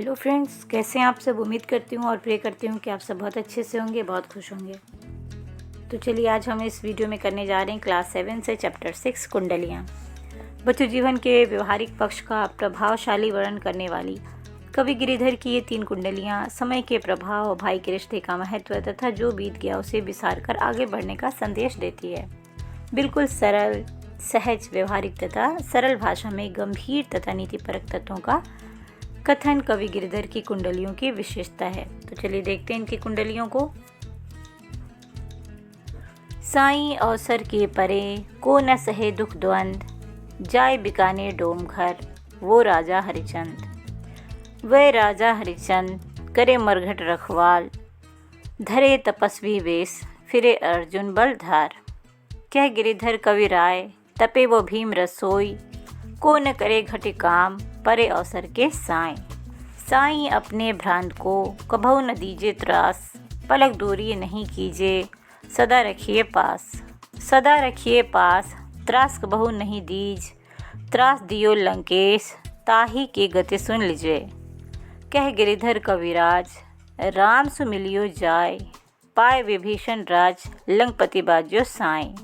Hello friends, कैसे हैं आप सब। उम्मीद करती हूँ और प्रे करती हूँ कि आप सब बहुत अच्छे से होंगे, बहुत खुश होंगे। तो चलिए आज हम इस वीडियो में करने जा रहे हैं क्लास 7 से चैप्टर 6 कुंडलियाँ। बच्चों, जीवन के व्यवहारिक पक्ष का प्रभावशाली वर्णन करने वाली कवि गिरिधर की ये 3 कुंडलियाँ समय के प्रभाव, भाई के रिश्ते का महत्व तथा जो बीत गया उसे विसार कर आगे बढ़ने का संदेश देती है। बिल्कुल सरल, सहज, व्यवहारिक तथा सरल भाषा में गंभीर तथा नीतिपरक तत्वों का कथन कवि गिरिधर की कुंडलियों की विशेषता है। तो चलिए देखते हैं इनकी कुंडलियों को। साईं अवसर के परे को न सहे दुख द्वंद, जाय बिकाने डोम घर वो राजा हरिचंद। वह राजा हरिचंद करे मरघट रखवाल, धरे तपस्वी वेश फिरे अर्जुन बलधार। कह गिरिधर कवि राय तपे वो भीम रसोई, को न करे घटे काम परे अवसर के साईं। साईं अपने भ्रांत को कभू न दीजिए त्रास, पलक दूरी नहीं कीजिए सदा रखिए पास। सदा रखिए पास त्रास कभू नहीं दीज, त्रास दियो लंकेश ताही की गति सुन लीजिए। कह गिरिधर कविराज राम सु मिलियो जाय, पाए विभीषण राज लंकपति बाज्यो साईं।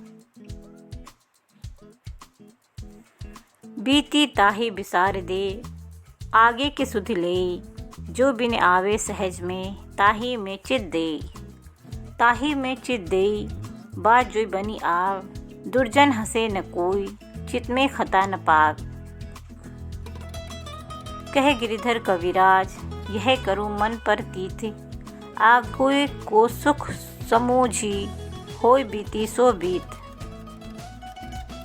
बीती ताही बिसार दे आगे के सुधि लेई, जो बिन आवे सहज में ताही में चित देई। ताही में चित देई बात जो बनी आव, दुर्जन हंसे न कोई चित में खता न पाग। कह गिरिधर कविराज यह करूँ मन पर तीत, आगोय को सुख समूझी होय बीती सो बीत।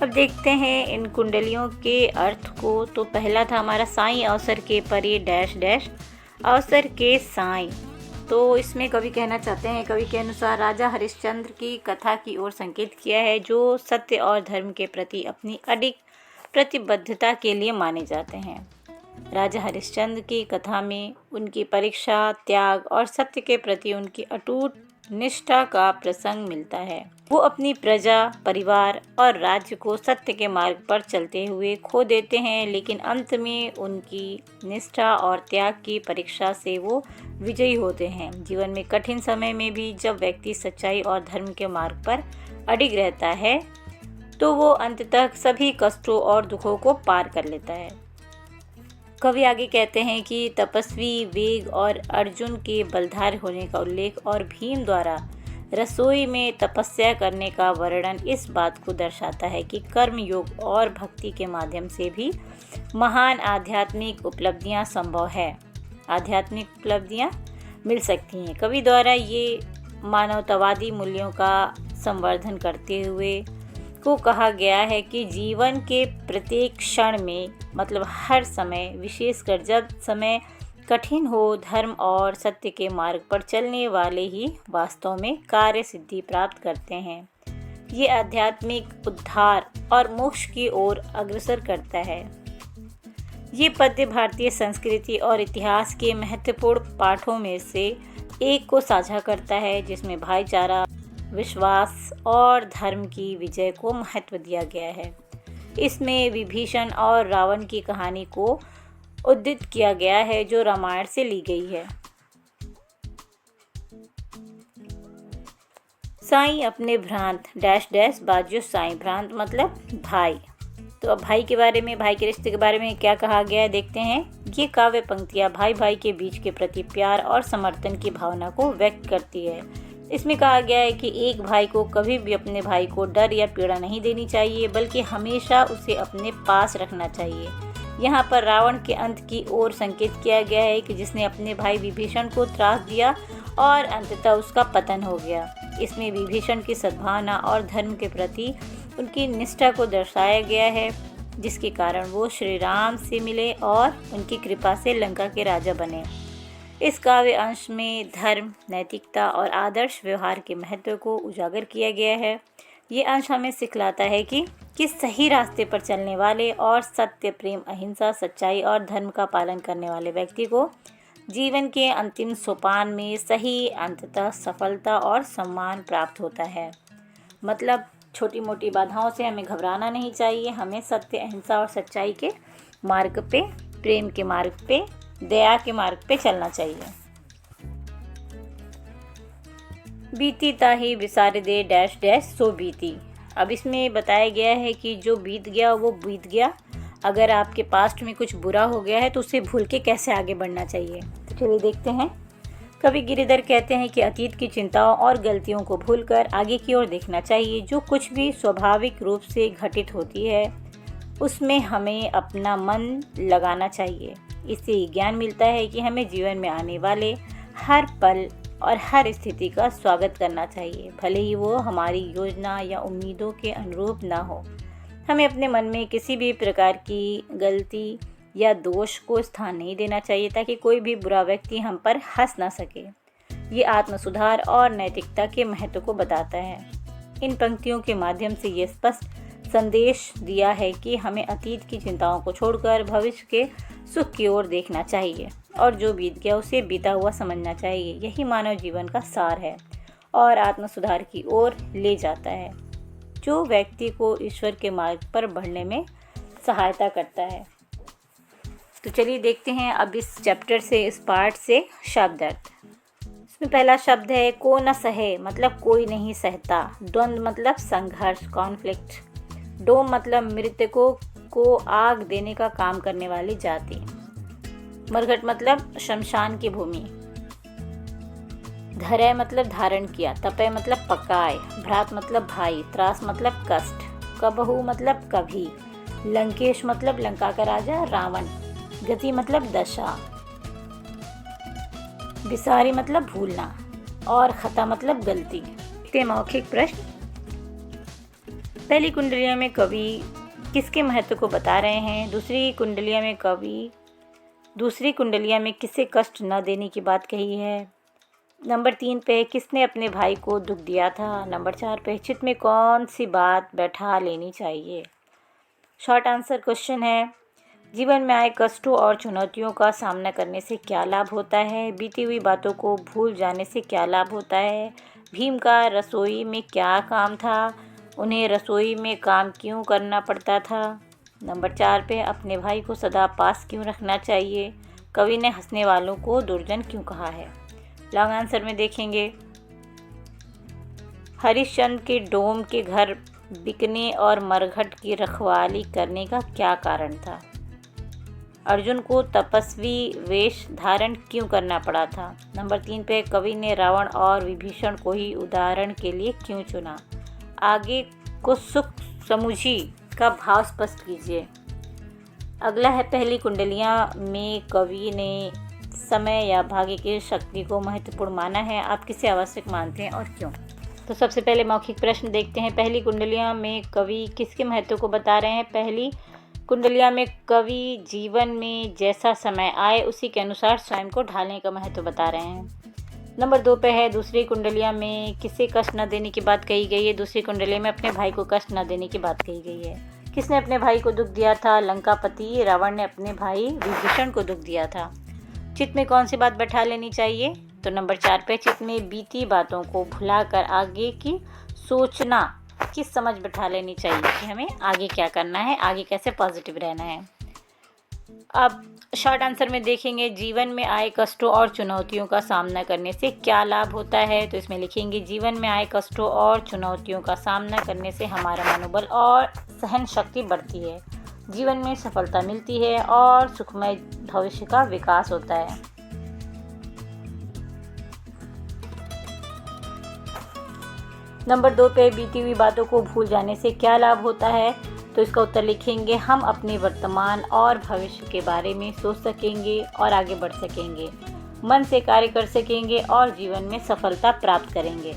अब देखते हैं इन कुंडलियों के अर्थ को। तो पहला था हमारा साईं अवसर के परे डैश डैश अवसर के साईं। तो इसमें कवि कहना चाहते हैं, कवि के अनुसार राजा हरिश्चंद्र की कथा की ओर संकेत किया है, जो सत्य और धर्म के प्रति अपनी अडिग प्रतिबद्धता के लिए माने जाते हैं। राजा हरिश्चंद्र की कथा में उनकी परीक्षा, त्याग और सत्य के प्रति उनकी अटूट निष्ठा का प्रसंग मिलता है। वो अपनी प्रजा, परिवार और राज्य को सत्य के मार्ग पर चलते हुए खो देते हैं, लेकिन अंत में उनकी निष्ठा और त्याग की परीक्षा से वो विजयी होते हैं। जीवन में कठिन समय में भी जब व्यक्ति सच्चाई और धर्म के मार्ग पर अडिग रहता है, तो वो अंत तक सभी कष्टों और दुखों को पार कर लेता है। कवि आगे कहते हैं कि तपस्वी वेग और अर्जुन के बलधार होने का उल्लेख और भीम द्वारा रसोई में तपस्या करने का वर्णन इस बात को दर्शाता है कि कर्म योग और भक्ति के माध्यम से भी महान आध्यात्मिक उपलब्धियां संभव है। आध्यात्मिक उपलब्धियां मिल सकती हैं। कवि द्वारा ये मानवतावादी मूल्यों का संवर्धन करते हुए को कहा गया है कि जीवन के प्रत्येक क्षण में, मतलब हर समय, विशेषकर जब समय कठिन हो, धर्म और सत्य के मार्ग पर चलने वाले ही वास्तव में कार्य सिद्धि प्राप्त करते हैं। ये आध्यात्मिक उद्धार और मोक्ष की ओर अग्रसर करता है। ये पद्य भारतीय संस्कृति और इतिहास के महत्वपूर्ण पाठों में से एक को साझा करता है, जिसमें भाईचारा, विश्वास और धर्म की विजय को महत्व दिया गया है। इसमें विभीषण और रावण की कहानी को उद्धृत किया गया है, जो रामायण से ली गई है। साईं अपने भ्रांत डैश डैश बाज्यो साईं। भ्रांत मतलब भाई। तो अब भाई के बारे में, भाई के रिश्ते के बारे में क्या कहा गया है देखते हैं। ये काव्य पंक्तियाँ भाई भाई के बीच के प्रति प्यार और समर्थन की भावना को व्यक्त करती है। इसमें कहा गया है कि एक भाई को कभी भी अपने भाई को डर या पीड़ा नहीं देनी चाहिए, बल्कि हमेशा उसे अपने पास रखना चाहिए। यहाँ पर रावण के अंत की ओर संकेत किया गया है कि जिसने अपने भाई विभीषण को त्रास दिया और अंततः उसका पतन हो गया। इसमें विभीषण की सद्भावना और धर्म के प्रति उनकी निष्ठा को दर्शाया गया है, जिसके कारण वो श्री राम से मिले और उनकी कृपा से लंका के राजा बने। इस काव्य अंश में धर्म, नैतिकता और आदर्श व्यवहार के महत्व को उजागर किया गया है। ये अंश हमें सिखलाता है कि सही रास्ते पर चलने वाले और सत्य, प्रेम, अहिंसा, सच्चाई और धर्म का पालन करने वाले व्यक्ति को जीवन के अंतिम सोपान में सही अंततः सफलता और सम्मान प्राप्त होता है। मतलब छोटी मोटी बाधाओं से हमें घबराना नहीं चाहिए। हमें सत्य, अहिंसा और सच्चाई के मार्ग पे, प्रेम के मार्ग पे दया के मार्ग पे चलना चाहिए। बीती ताही विसार दे डैश डैश सो बीती। अब इसमें बताया गया है कि जो बीत गया वो बीत गया। अगर आपके पास्ट में कुछ बुरा हो गया है तो उसे भूल के कैसे आगे बढ़ना चाहिए, तो चलिए देखते हैं। कवि गिरिधर कहते हैं कि अतीत की चिंताओं और गलतियों को भूलकर आगे की ओर देखना चाहिए। जो कुछ भी स्वाभाविक रूप से घटित होती है उसमें हमें अपना मन लगाना चाहिए। इससे ज्ञान मिलता है कि हमें जीवन में आने वाले हर पल और हर स्थिति का स्वागत करना चाहिए, भले ही वो हमारी योजना या उम्मीदों के अनुरूप ना हो। हमें अपने मन में किसी भी प्रकार की गलती या दोष को स्थान नहीं देना चाहिए ताकि कोई भी बुरा व्यक्ति हम पर हंस ना सके। ये आत्मसुधार और नैतिकता के महत्व को बताता है। इन पंक्तियों के माध्यम से ये स्पष्ट संदेश दिया है कि हमें अतीत की चिंताओं को छोड़कर भविष्य के सुख की ओर देखना चाहिए और जो बीत गया उसे बीता हुआ समझना चाहिए। यही मानव जीवन का सार है और आत्मसुधार की ओर ले जाता है, जो व्यक्ति को ईश्वर के मार्ग पर बढ़ने में सहायता करता है। तो चलिए देखते हैं अब इस चैप्टर से, इस पार्ट से शब्द अर्थ। इसमें पहला शब्द है को न सहे, मतलब कोई नहीं सहता। द्वंद्व मतलब संघर्ष, कॉन्फ्लिक्ट। डोम मतलब मृतकों को आग देने का काम करने वाली जाति। मरघट मतलब शमशान की भूमि। धरय मतलब धारण किया। तपय मतलब पकाए। भ्रात मतलब भाई। त्रास मतलब कष्ट। कबहू मतलब कभी। लंकेश मतलब लंका का राजा रावण। गति मतलब दशा। विसारी मतलब भूलना और खता मतलब गलती। देखते मौखिक प्रश्न। पहली कुंडलिया में कवि किसके महत्व को बता रहे हैं? दूसरी कुंडलिया में किसे कष्ट न देने की बात कही है? नंबर 3 पे किसने अपने भाई को दुख दिया था? नंबर 4 पे चित्त में कौन सी बात बैठा लेनी चाहिए? शॉर्ट आंसर क्वेश्चन है, जीवन में आए कष्टों और चुनौतियों का सामना करने से क्या लाभ होता है? बीती हुई बातों को भूल जाने से क्या लाभ होता है? भीम का रसोई में क्या काम था? उन्हें रसोई में काम क्यों करना पड़ता था? नंबर 4 पे अपने भाई को सदा पास क्यों रखना चाहिए? कवि ने हंसने वालों को दुर्जन क्यों कहा है? लॉन्ग आंसर में देखेंगे, हरिश्चंद्र के डोम के घर बिकने और मरघट की रखवाली करने का क्या कारण था? अर्जुन को तपस्वी वेश धारण क्यों करना पड़ा था? नंबर 3 पे कवि ने रावण और विभीषण को ही उदाहरण के लिए क्यों चुना? आगे को सुख समुझी का भाव स्पष्ट कीजिए। अगला है, पहली कुंडलियाँ में कवि ने समय या भाग्य की शक्ति को महत्वपूर्ण माना है, आप किसे आवश्यक मानते हैं और क्यों? तो सबसे पहले मौखिक प्रश्न देखते हैं। पहली कुंडलियाँ में कवि किसके महत्व को बता रहे हैं? पहली कुंडलियाँ में कवि जीवन में जैसा समय आए उसी के अनुसार स्वयं को ढालने का महत्व बता रहे हैं। नंबर 2 पे है, दूसरी कुंडलियाँ में किसे कष्ट न देने की बात कही गई है? दूसरी कुंडली में अपने भाई को कष्ट न देने की बात कही गई है। किसने अपने भाई को दुख दिया था? लंकापति रावण ने अपने भाई विभीषण को दुख दिया था। चित्त में कौन सी बात बैठा लेनी चाहिए? तो नंबर 4 पे चित्त में बीती बातों को भुलाकर आगे की सोचना की समझ बैठा लेनी चाहिए कि हमें आगे क्या करना है, आगे कैसे पॉजिटिव रहना है। अब शॉर्ट आंसर में देखेंगे, जीवन में आए कष्टों और चुनौतियों का सामना करने से क्या लाभ होता है? तो इसमें लिखेंगे, जीवन में आए कष्टों और चुनौतियों का सामना करने से हमारा मनोबल और सहन शक्ति बढ़ती है, जीवन में सफलता मिलती है और सुखमय भविष्य का विकास होता है। नंबर 2 पे बीती हुई बातों को भूल जाने से क्या लाभ होता है? तो इसका उत्तर लिखेंगे, हम अपने वर्तमान और भविष्य के बारे में सोच सकेंगे और आगे बढ़ सकेंगे, मन से कार्य कर सकेंगे और जीवन में सफलता प्राप्त करेंगे।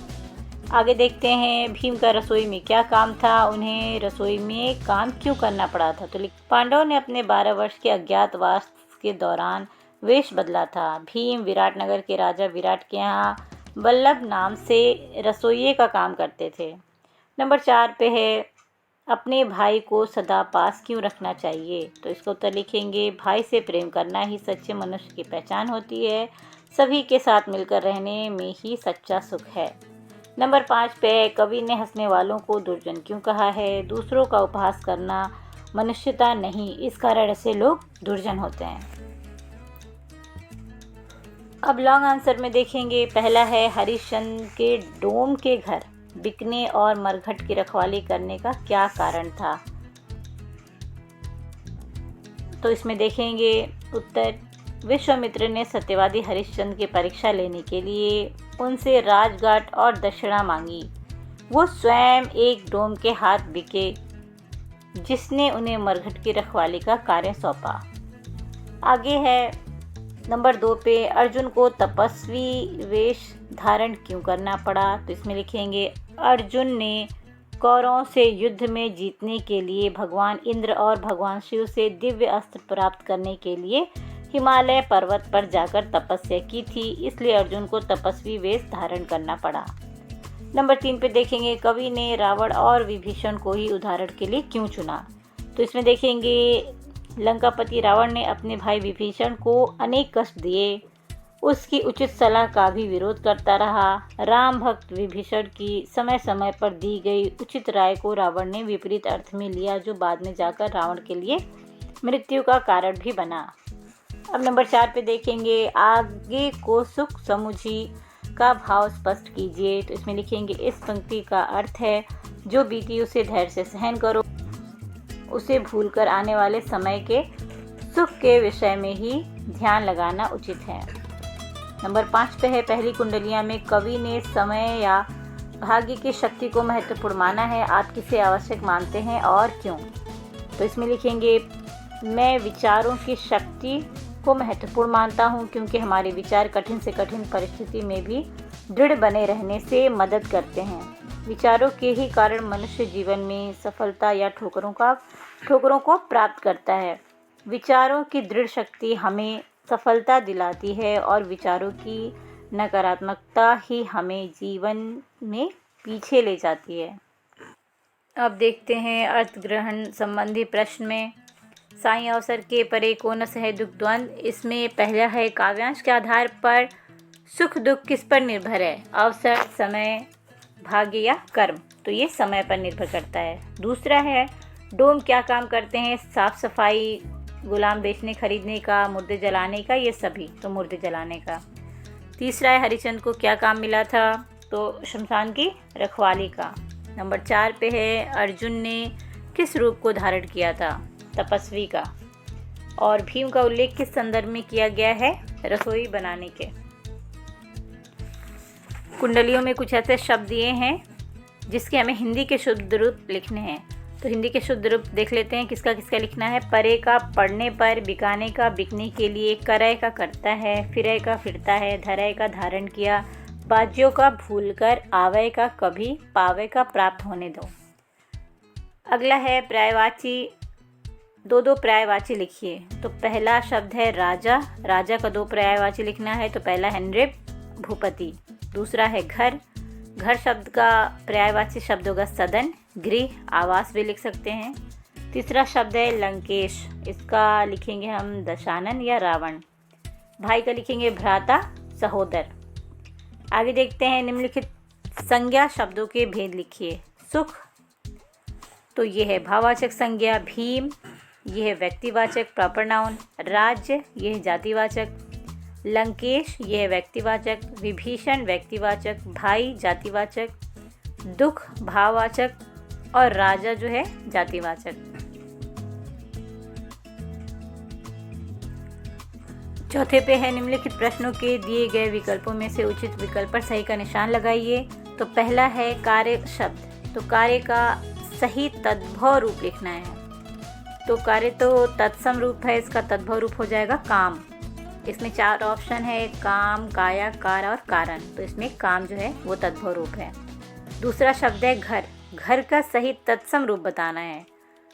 आगे देखते हैं, भीम का रसोई में क्या काम था? उन्हें रसोई में काम क्यों करना पड़ा था? तो पांडवों ने अपने 12 वर्ष के अज्ञातवास के दौरान वेश बदला था। भीम विराटनगर के राजा विराट के यहाँ वल्लभ नाम से रसोइये का काम करते थे। नंबर 4 पे है, अपने भाई को सदा पास क्यों रखना चाहिए? तो इसको उत्तर लिखेंगे, भाई से प्रेम करना ही सच्चे मनुष्य की पहचान होती है, सभी के साथ मिलकर रहने में ही सच्चा सुख है। नंबर 5 पे कवि ने हंसने वालों को दुर्जन क्यों कहा है? दूसरों का उपहास करना मनुष्यता नहीं, इस कारण ऐसे लोग दुर्जन होते हैं। अब लॉन्ग आंसर में देखेंगे। पहला है हरिश्चंद्र के डोम के घर बिकने और मरघट की रखवाली करने का क्या कारण था। तो इसमें देखेंगे उत्तर, विश्वामित्र ने सत्यवादी हरिश्चंद्र की परीक्षा लेने के लिए उनसे राजगाट और दक्षिणा मांगी। वो स्वयं एक डोम के हाथ बिके जिसने उन्हें मरघट की रखवाली का कार्य सौंपा। आगे है नंबर 2 पे, अर्जुन को तपस्वी वेश धारण क्यों करना पड़ा। तो इसमें लिखेंगे, अर्जुन ने कौरवों से युद्ध में जीतने के लिए भगवान इंद्र और भगवान शिव से दिव्य अस्त्र प्राप्त करने के लिए हिमालय पर्वत पर जाकर तपस्या की थी, इसलिए अर्जुन को तपस्वी वेश धारण करना पड़ा। नंबर 3 पे देखेंगे, कवि ने रावण और विभीषण को ही उदाहरण के लिए क्यों चुना। तो इसमें देखेंगे, लंकापति रावण ने अपने भाई विभीषण को अनेक कष्ट दिए, उसकी उचित सलाह का भी विरोध करता रहा। राम भक्त विभीषण की समय समय पर दी गई उचित राय को रावण ने विपरीत अर्थ में लिया, जो बाद में जाकर रावण के लिए मृत्यु का कारण भी बना। अब नंबर 4 पे देखेंगे, आगे को सुख समुझी का भाव स्पष्ट कीजिए। तो इसमें लिखेंगे, इस पंक्ति का अर्थ है, जो बीती उसे धैर्य से सहन करो, उसे भूलकर आने वाले समय के सुख के विषय में ही ध्यान लगाना उचित है। नंबर 5 पे है, पहली कुंडलियाँ में कवि ने समय या भाग्य की शक्ति को महत्वपूर्ण माना है, आप किसे आवश्यक मानते हैं और क्यों। तो इसमें लिखेंगे, मैं विचारों की शक्ति को महत्वपूर्ण मानता हूँ क्योंकि हमारे विचार कठिन से कठिन परिस्थिति में भी दृढ़ बने रहने से मदद करते हैं। विचारों के ही कारण मनुष्य जीवन में सफलता या ठोकरों को प्राप्त करता है। विचारों की दृढ़ शक्ति हमें सफलता दिलाती है और विचारों की नकारात्मकता ही हमें जीवन में पीछे ले जाती है। अब देखते हैं अर्थ ग्रहण संबंधी प्रश्न में, साई अवसर के परे को न सहे दुख द्वंद्व। इसमें पहला है, काव्यांश के आधार पर सुख दुख किस पर निर्भर है, अवसर, समय, भाग्य या कर्म। तो ये समय पर निर्भर करता है। दूसरा है, डोम क्या काम करते हैं, साफ सफाई, गुलाम बेचने खरीदने का, मुर्दे जलाने का, ये सभी, तो मुर्दे जलाने का। तीसरा है, हरिश्चंद्र को क्या काम मिला था, तो शमशान की रखवाली का। नंबर 4 पे है, अर्जुन ने किस रूप को धारण किया था, तपस्वी का। और भीम का उल्लेख किस संदर्भ में किया गया है, रसोई बनाने के। कुंडलियों में कुछ ऐसे शब्द दिए हैं जिसके हमें हिंदी के शुद्ध रूप लिखने हैं। तो हिंदी के शुद्ध रूप देख लेते हैं, किसका किसका लिखना है। परे का पढ़ने पर, बिकाने का बिकने के लिए, करय का करता है, फिरय का फिरता है, धरय का धारण किया, बाज्यों का भूलकर, आवय का कभी, पावय का प्राप्त होने दो। अगला है पर्यायवाची, दो पर्यायवाची लिखिए। तो पहला शब्द है राजा, राजा का 2 पर्यायवाची लिखना है। तो पहला है नृप, भूपति। दूसरा है घर, घर शब्द का पर्यायवाची शब्द होगा सदन, गृह, आवास भी लिख सकते हैं। तीसरा शब्द है लंकेश, इसका लिखेंगे हम दशानन या रावण। भाई का लिखेंगे भ्राता, सहोदर। आगे देखते हैं, निम्नलिखित संज्ञा शब्दों के भेद लिखिए। सुख, तो ये है भाववाचक संज्ञा, भीम ये है व्यक्तिवाचक प्रॉपर नाउन, राज्य ये है जातिवाचक, लंकेश ये है व्यक्तिवाचक, विभीषण व्यक्तिवाचक, भाई जातिवाचक, दुख भाववाचक और राजा जो है जातिवाचक। चौथे पे है, निम्नलिखित प्रश्नों के दिए गए विकल्पों में से उचित विकल्प पर सही का निशान लगाइए। तो पहला है कार्य शब्द, तो कार्य का सही तद्भव रूप लिखना है। तो कार्य तो तत्सम रूप है, इसका तद्भव रूप हो जाएगा काम। इसमें 4 ऑप्शन है, काम, काया, कार और कारण। तो इसमें काम जो है वो तद्भव रूप है। दूसरा शब्द है घर, घर का सही तत्सम रूप बताना है।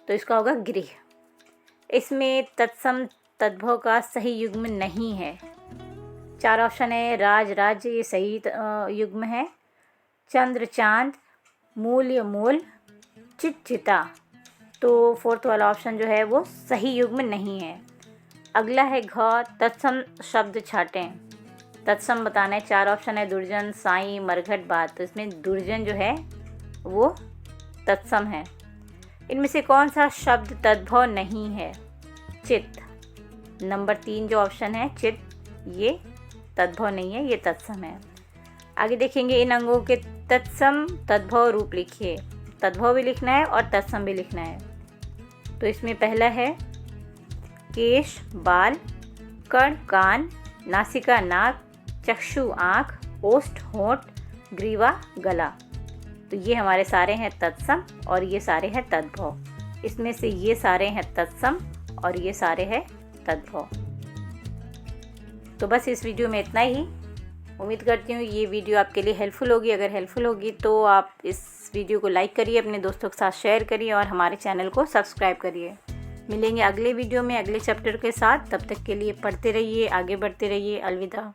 तो इसका होगा गृह। इसमें तत्सम तद्भव का सही युग्म नहीं है। 4 ऑप्शन है, राज, राज्य ये सही युग्म है, चंद्र, चांद, मूल्य, मूल, चित, चिता। तो 4th वाला ऑप्शन जो है वो सही युग्म नहीं है। अगला है घ, तत्सम शब्द छाटें, तत्सम बताना है। 4 ऑप्शन है, दुर्जन, साई, मरघट, बात। तो इसमें दुर्जन जो है वो तत्सम है। इनमें से कौन सा शब्द तद्भव नहीं है, चित। नंबर 3 जो ऑप्शन है चित, ये तद्भव नहीं है, ये तत्सम है। आगे देखेंगे इन अंगों के तत्सम तद्भव रूप लिखिए। तद्भव भी लिखना है और तत्सम भी लिखना है। तो इसमें पहला है केश बाल, कर्ण कान, नासिका नाक, चक्षु आँख, ओष्ठ होंठ, ग्रीवा गला। तो ये हमारे सारे हैं तत्सम और ये सारे हैं तद्भव। इसमें से ये सारे हैं तत्सम और ये सारे हैं तद्भव। तो बस इस वीडियो में इतना ही। उम्मीद करती हूँ ये वीडियो आपके लिए हेल्पफुल होगी। अगर हेल्पफुल होगी तो आप इस वीडियो को लाइक करिए, अपने दोस्तों के साथ शेयर करिए और हमारे चैनल को सब्सक्राइब करिए। मिलेंगे अगले वीडियो में अगले चैप्टर के साथ। तब तक के लिए पढ़ते रहिए, आगे बढ़ते रहिए। अलविदा।